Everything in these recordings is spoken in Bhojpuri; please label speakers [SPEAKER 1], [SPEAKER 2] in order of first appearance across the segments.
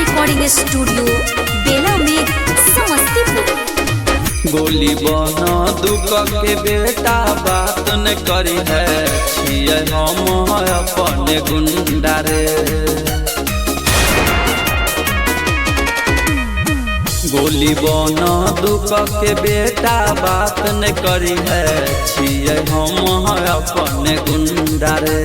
[SPEAKER 1] रिकॉर्डिंग स्टूडियो बेला में समस्तीपुर।
[SPEAKER 2] गोली बना दुख के बेटा बात न करी है छिए हम अपने गुंडा रे। गोली बना दुख के बेटा बात न करी है छिए हम अपने गुंडा रे।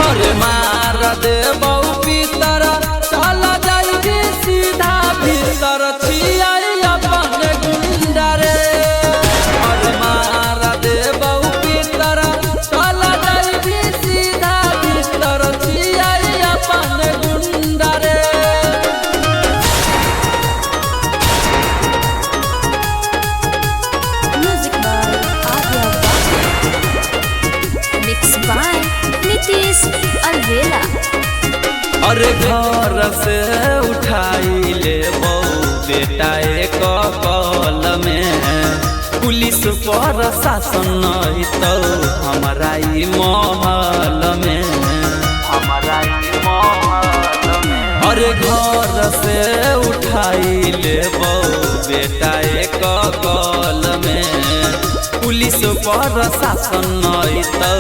[SPEAKER 2] अरे मार दे बहु भीतर चला जाइए सीधा भीतर छिए अपने गुंडा रे। अरे मार दे बहु भीतर चला जाइए सीधा भीतर छिए अपने गुंडा रे।
[SPEAKER 1] Music by Arya mix by Nitish Alwela.
[SPEAKER 2] अरे घर से उठाई ले बहु बेटा एक कॉल में पुलिस पर शासन नहीं तो हमारा ई महल में। अरे घर से उठाई ले बहु बेटा एक कॉल में पुलिस पर शासन नहीं तो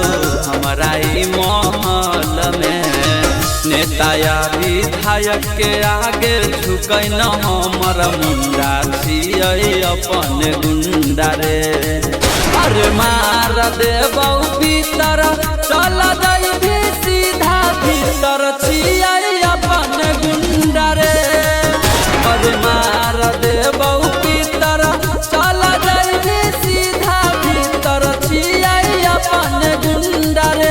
[SPEAKER 2] हमारा ई महल में। नेता या विधायक के आगे झुकै न हमर मुंडा छियै अपन गुंडा रे। अरे मार दे बहु भीतर चला जाइए सीधा भीतर छियै अपन गुंडा रे। अरे मार दे बहु भीतर चला जाइए सीधा भीतर छियै अपन गुंडा रे।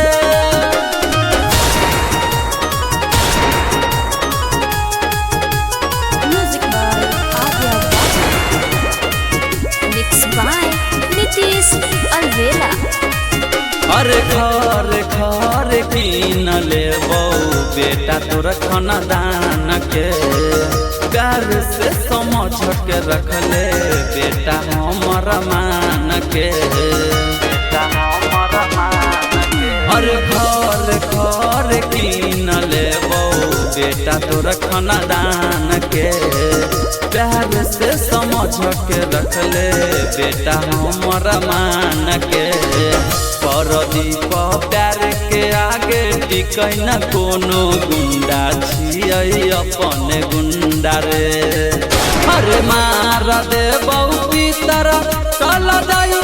[SPEAKER 1] Music by Arya mix by Nitish Alwela.
[SPEAKER 2] अरे घर घर कीन ले बहु बेटा तोर खानदान के प्यार से समझ के रख ले बेटा हमर मान के। अरे घर घर कीन ले बहु बेटा तोर खानदान के प्यार से समझ के रख ले बेटा हमर मान के। परदीप प्यार के आगे टिकै न कोनो गुंडा छियै अपन गुंडा रे। अरे मार दे बहु भीतर चला जाइए